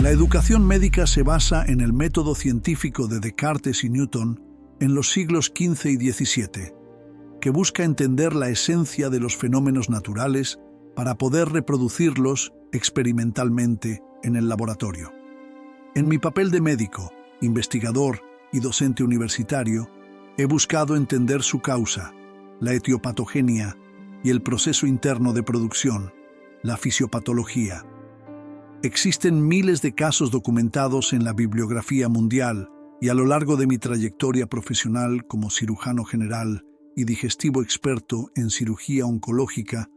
La educación médica se basa en el método científico de Descartes y Newton en los siglos XV y XVII, que busca entender la esencia de los fenómenos naturales para poder reproducirlos experimentalmente en el laboratorio. En mi papel de médico, investigador y docente universitario, he buscado entender su causa, la etiopatogenia y el proceso interno de producción, la fisiopatología. Existen miles de casos documentados en la bibliografía mundial y a lo largo de mi trayectoria profesional como cirujano general y digestivo experto en cirugía oncológica,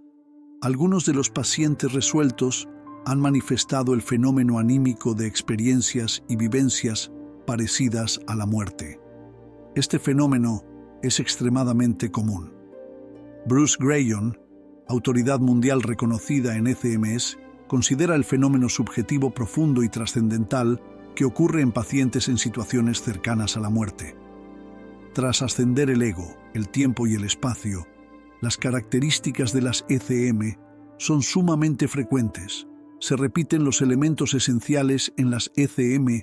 algunos de los pacientes resueltos han manifestado el fenómeno anímico de experiencias y vivencias parecidas a la muerte. Este fenómeno es extremadamente común. Bruce Graham, autoridad mundial reconocida en ECMS, considera el fenómeno subjetivo profundo y trascendental que ocurre en pacientes en situaciones cercanas a la muerte. Tras ascender el ego, el tiempo y el espacio, las características de las ECM son sumamente frecuentes. Se repiten los elementos esenciales en las ECM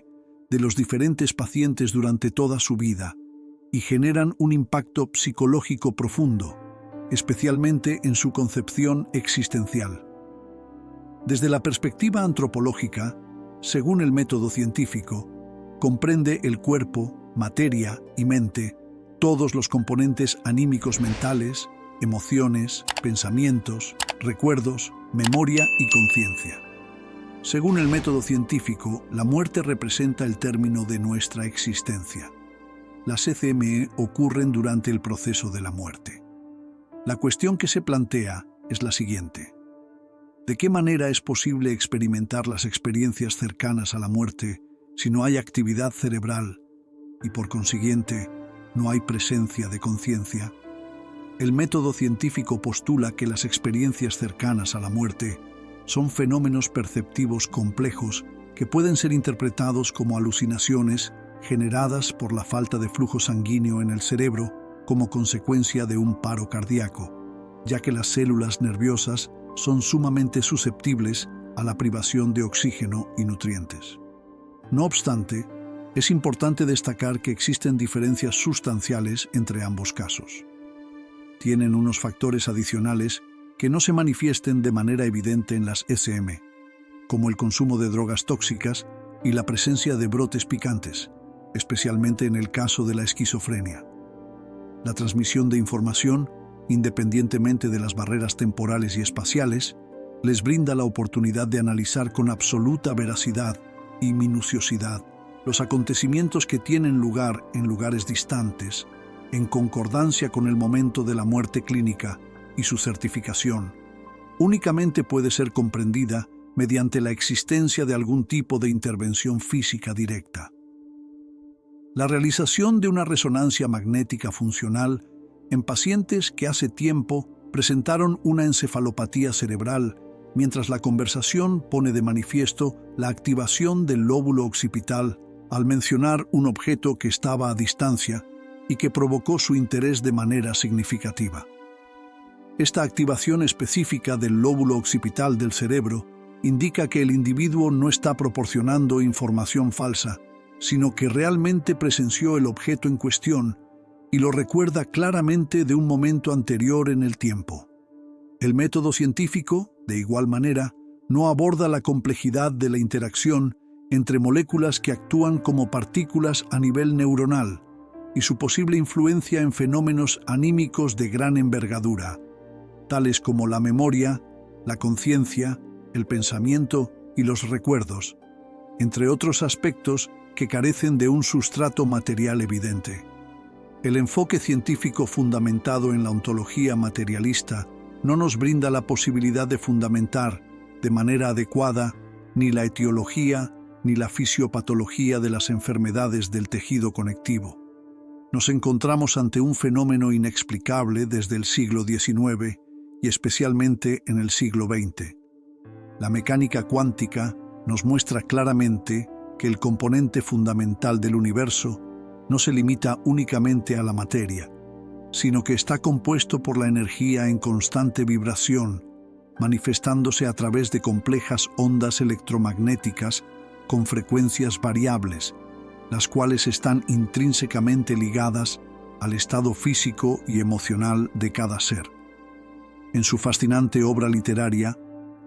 de los diferentes pacientes durante toda su vida y generan un impacto psicológico profundo, especialmente en su concepción existencial. Desde la perspectiva antropológica, según el método científico, comprende el cuerpo, materia y mente, todos los componentes anímicos mentales, emociones, pensamientos, recuerdos, memoria y conciencia. Según el método científico, la muerte representa el término de nuestra existencia. Las ECME ocurren durante el proceso de la muerte. La cuestión que se plantea es la siguiente: ¿de qué manera es posible experimentar las experiencias cercanas a la muerte si no hay actividad cerebral y, por consiguiente, no hay presencia de conciencia? El método científico postula que las experiencias cercanas a la muerte son fenómenos perceptivos complejos que pueden ser interpretados como alucinaciones generadas por la falta de flujo sanguíneo en el cerebro como consecuencia de un paro cardíaco, ya que las células nerviosas son sumamente susceptibles a la privación de oxígeno y nutrientes. No obstante, es importante destacar que existen diferencias sustanciales entre ambos casos. Tienen unos factores adicionales que no se manifiesten de manera evidente en las ECM, como el consumo de drogas tóxicas y la presencia de brotes picantes, especialmente en el caso de la esquizofrenia. La transmisión de información, independientemente de las barreras temporales y espaciales, les brinda la oportunidad de analizar con absoluta veracidad y minuciosidad los acontecimientos que tienen lugar en lugares distantes, en concordancia con el momento de la muerte clínica, y su certificación únicamente puede ser comprendida mediante la existencia de algún tipo de intervención física directa. La realización de una resonancia magnética funcional en pacientes que hace tiempo presentaron una encefalopatía cerebral, mientras la conversación pone de manifiesto la activación del lóbulo occipital al mencionar un objeto que estaba a distancia y que provocó su interés de manera significativa. Esta activación específica del lóbulo occipital del cerebro indica que el individuo no está proporcionando información falsa, sino que realmente presenció el objeto en cuestión y lo recuerda claramente de un momento anterior en el tiempo. El método científico, de igual manera, no aborda la complejidad de la interacción entre moléculas que actúan como partículas a nivel neuronal y su posible influencia en fenómenos anímicos de gran envergadura, tales como la memoria, la conciencia, el pensamiento y los recuerdos, entre otros aspectos que carecen de un sustrato material evidente. El enfoque científico fundamentado en la ontología materialista no nos brinda la posibilidad de fundamentar de manera adecuada ni la etiología ni la fisiopatología de las enfermedades del tejido conectivo. Nos encontramos ante un fenómeno inexplicable desde el siglo XIX y especialmente en el siglo XX. La mecánica cuántica nos muestra claramente que el componente fundamental del universo no se limita únicamente a la materia, sino que está compuesto por la energía en constante vibración, manifestándose a través de complejas ondas electromagnéticas con frecuencias variables, las cuales están intrínsecamente ligadas al estado físico y emocional de cada ser. En su fascinante obra literaria,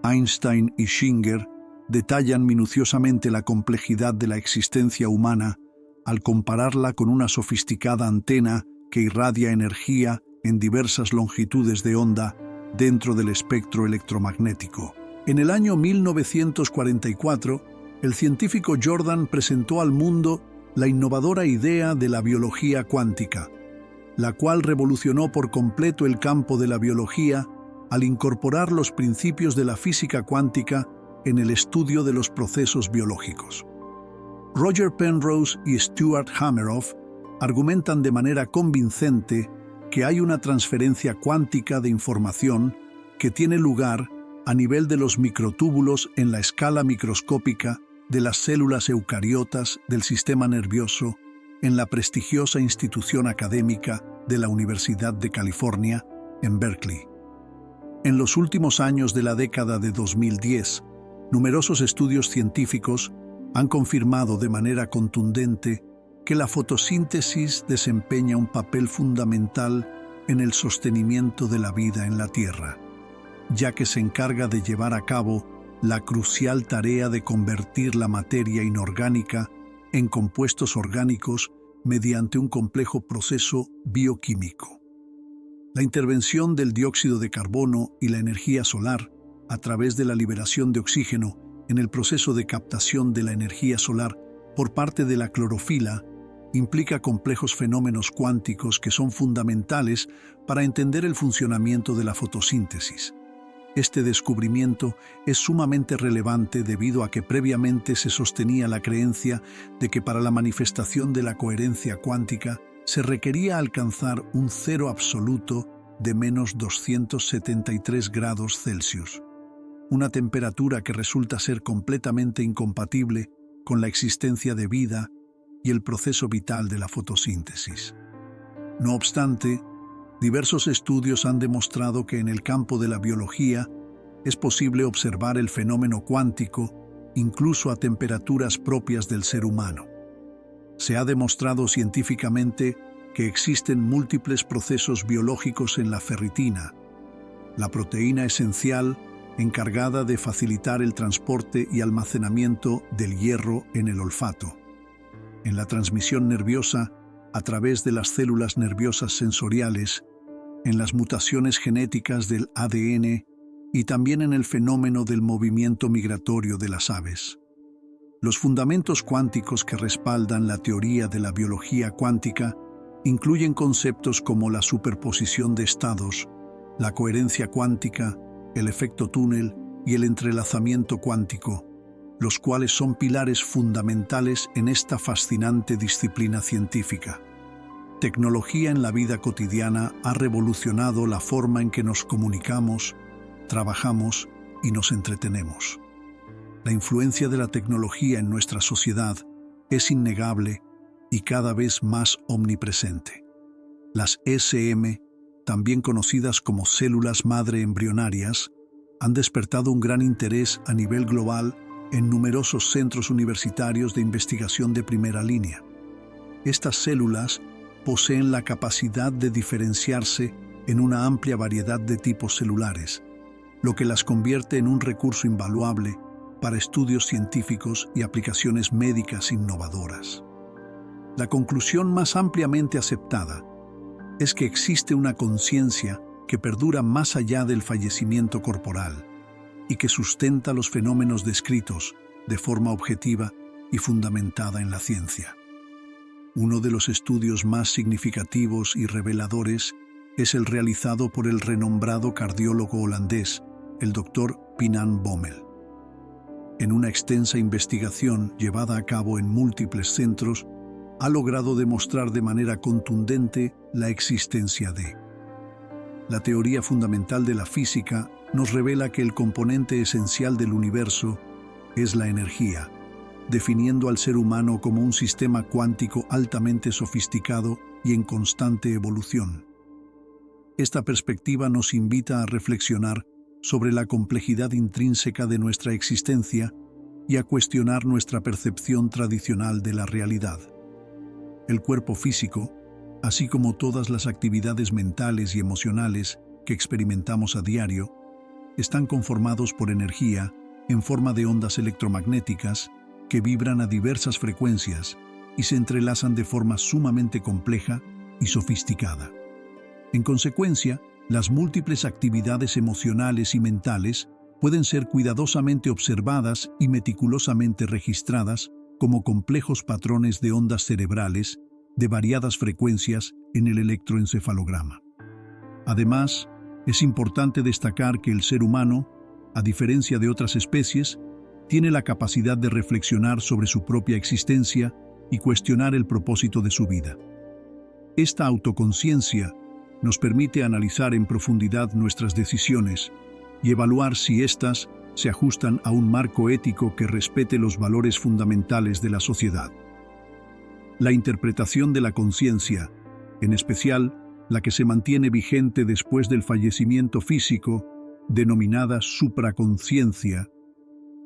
Einstein y Singer detallan minuciosamente la complejidad de la existencia humana al compararla con una sofisticada antena que irradia energía en diversas longitudes de onda dentro del espectro electromagnético. En el año 1944, el científico Jordan presentó al mundo la innovadora idea de la biología cuántica, la cual revolucionó por completo el campo de la biología al incorporar los principios de la física cuántica en el estudio de los procesos biológicos. Roger Penrose y Stuart Hameroff argumentan de manera convincente que hay una transferencia cuántica de información que tiene lugar a nivel de los microtúbulos en la escala microscópica de las células eucariotas del sistema nervioso en la prestigiosa institución académica de la Universidad de California, en Berkeley. En los últimos años de la década de 2010, numerosos estudios científicos han confirmado de manera contundente que la fotosíntesis desempeña un papel fundamental en el sostenimiento de la vida en la Tierra, ya que se encarga de llevar a cabo la crucial tarea de convertir la materia inorgánica en compuestos orgánicos mediante un complejo proceso bioquímico. La intervención del dióxido de carbono y la energía solar a través de la liberación de oxígeno en el proceso de captación de la energía solar por parte de la clorofila implica complejos fenómenos cuánticos que son fundamentales para entender el funcionamiento de la fotosíntesis. Este descubrimiento es sumamente relevante debido a que previamente se sostenía la creencia de que para la manifestación de la coherencia cuántica se requería alcanzar un cero absoluto de menos 273 grados Celsius, una temperatura que resulta ser completamente incompatible con la existencia de vida y el proceso vital de la fotosíntesis. No obstante, diversos estudios han demostrado que en el campo de la biología es posible observar el fenómeno cuántico incluso a temperaturas propias del ser humano. Se ha demostrado científicamente que existen múltiples procesos biológicos en la ferritina, la proteína esencial encargada de facilitar el transporte y almacenamiento del hierro en el olfato, en la transmisión nerviosa a través de las células nerviosas sensoriales, en las mutaciones genéticas del ADN y también en el fenómeno del movimiento migratorio de las aves. Los fundamentos cuánticos que respaldan la teoría de la biología cuántica incluyen conceptos como la superposición de estados, la coherencia cuántica, el efecto túnel y el entrelazamiento cuántico, los cuales son pilares fundamentales en esta fascinante disciplina científica. Tecnología en la vida cotidiana ha revolucionado la forma en que nos comunicamos, trabajamos y nos entretenemos. La influencia de la tecnología en nuestra sociedad es innegable y cada vez más omnipresente. Las SM, también conocidas como células madre embrionarias, han despertado un gran interés a nivel global en numerosos centros universitarios de investigación de primera línea. Estas células poseen la capacidad de diferenciarse en una amplia variedad de tipos celulares, lo que las convierte en un recurso invaluable para estudios científicos y aplicaciones médicas innovadoras. La conclusión más ampliamente aceptada es que existe una conciencia que perdura más allá del fallecimiento corporal y que sustenta los fenómenos descritos de forma objetiva y fundamentada en la ciencia. Uno de los estudios más significativos y reveladores es el realizado por el renombrado cardiólogo holandés, el Dr. Pinan Bommel. En una extensa investigación llevada a cabo en múltiples centros, ha logrado demostrar de manera contundente la existencia de. La teoría fundamental de la física nos revela que el componente esencial del universo es la energía, definiendo al ser humano como un sistema cuántico altamente sofisticado y en constante evolución. Esta perspectiva nos invita a reflexionar sobre la complejidad intrínseca de nuestra existencia y a cuestionar nuestra percepción tradicional de la realidad. El cuerpo físico, así como todas las actividades mentales y emocionales que experimentamos a diario, están conformados por energía en forma de ondas electromagnéticas que vibran a diversas frecuencias y se entrelazan de forma sumamente compleja y sofisticada. En consecuencia, las múltiples actividades emocionales y mentales pueden ser cuidadosamente observadas y meticulosamente registradas como complejos patrones de ondas cerebrales de variadas frecuencias en el electroencefalograma. Además, es importante destacar que el ser humano, a diferencia de otras especies, tiene la capacidad de reflexionar sobre su propia existencia y cuestionar el propósito de su vida. Esta autoconciencia nos permite analizar en profundidad nuestras decisiones y evaluar si éstas se ajustan a un marco ético que respete los valores fundamentales de la sociedad. La interpretación de la conciencia, en especial la que se mantiene vigente después del fallecimiento físico, denominada supraconciencia,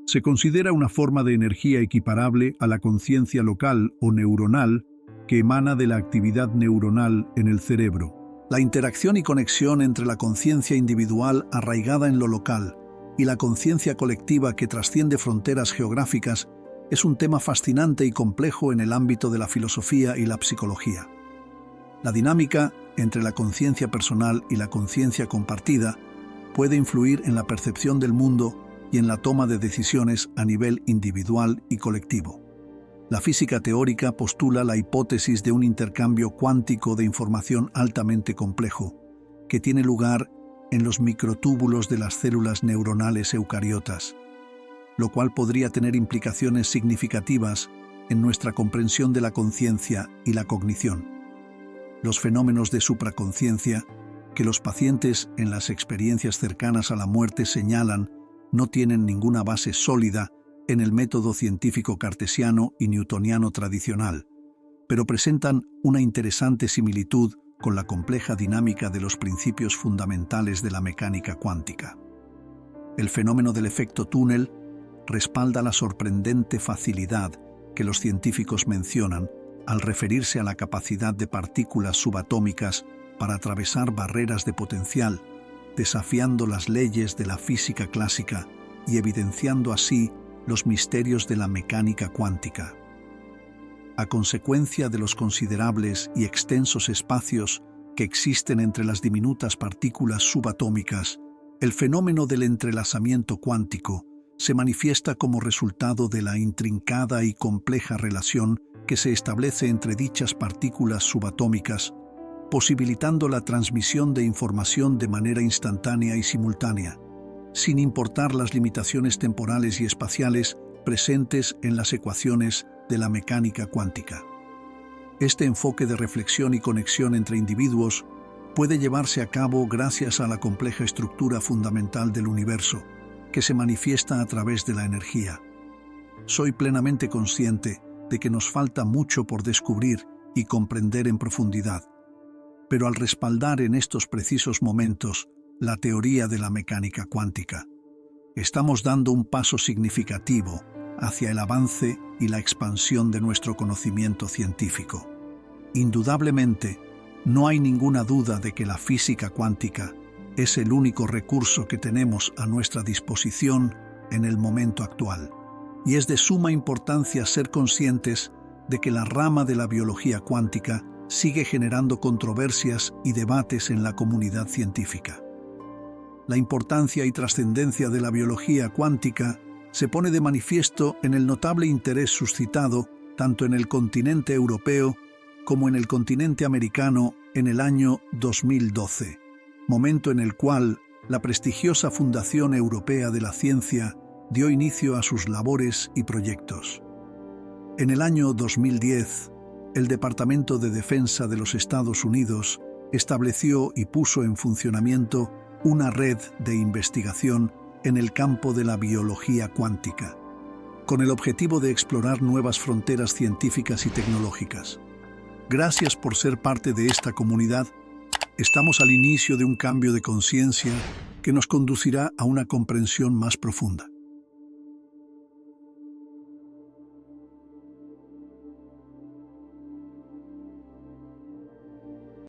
se considera una forma de energía equiparable a la conciencia local o neuronal que emana de la actividad neuronal en el cerebro. La interacción y conexión entre la conciencia individual arraigada en lo local y la conciencia colectiva que trasciende fronteras geográficas es un tema fascinante y complejo en el ámbito de la filosofía y la psicología. La dinámica entre la conciencia personal y la conciencia compartida puede influir en la percepción del mundo y en la toma de decisiones a nivel individual y colectivo. La física teórica postula la hipótesis de un intercambio cuántico de información altamente complejo, que tiene lugar en los microtúbulos de las células neuronales eucariotas, lo cual podría tener implicaciones significativas en nuestra comprensión de la conciencia y la cognición. Los fenómenos de supraconciencia que los pacientes en las experiencias cercanas a la muerte señalan no tienen ninguna base sólida en el método científico cartesiano y newtoniano tradicional, pero presentan una interesante similitud con la compleja dinámica de los principios fundamentales de la mecánica cuántica. El fenómeno del efecto túnel respalda la sorprendente facilidad que los científicos mencionan al referirse a la capacidad de partículas subatómicas para atravesar barreras de potencial, desafiando las leyes de la física clásica y evidenciando así los misterios de la mecánica cuántica. A consecuencia de los considerables y extensos espacios que existen entre las diminutas partículas subatómicas, el fenómeno del entrelazamiento cuántico se manifiesta como resultado de la intrincada y compleja relación que se establece entre dichas partículas subatómicas, posibilitando la transmisión de información de manera instantánea y simultánea, sin importar las limitaciones temporales y espaciales presentes en las ecuaciones de la mecánica cuántica. Este enfoque de reflexión y conexión entre individuos puede llevarse a cabo gracias a la compleja estructura fundamental del universo, que se manifiesta a través de la energía. Soy plenamente consciente de que nos falta mucho por descubrir y comprender en profundidad, pero al respaldar en estos precisos momentos la teoría de la mecánica cuántica, estamos dando un paso significativo hacia el avance y la expansión de nuestro conocimiento científico. Indudablemente, no hay ninguna duda de que la física cuántica es el único recurso que tenemos a nuestra disposición en el momento actual, y es de suma importancia ser conscientes de que la rama de la biología cuántica sigue generando controversias y debates en la comunidad científica. La importancia y trascendencia de la biología cuántica se pone de manifiesto en el notable interés suscitado tanto en el continente europeo como en el continente americano en el año 2012, momento en el cual la prestigiosa Fundación Europea de la Ciencia dio inicio a sus labores y proyectos. En el año 2010, el Departamento de Defensa de los Estados Unidos estableció y puso en funcionamiento una red de investigación en el campo de la biología cuántica, con el objetivo de explorar nuevas fronteras científicas y tecnológicas. Gracias por ser parte de esta comunidad. Estamos al inicio de un cambio de conciencia que nos conducirá a una comprensión más profunda.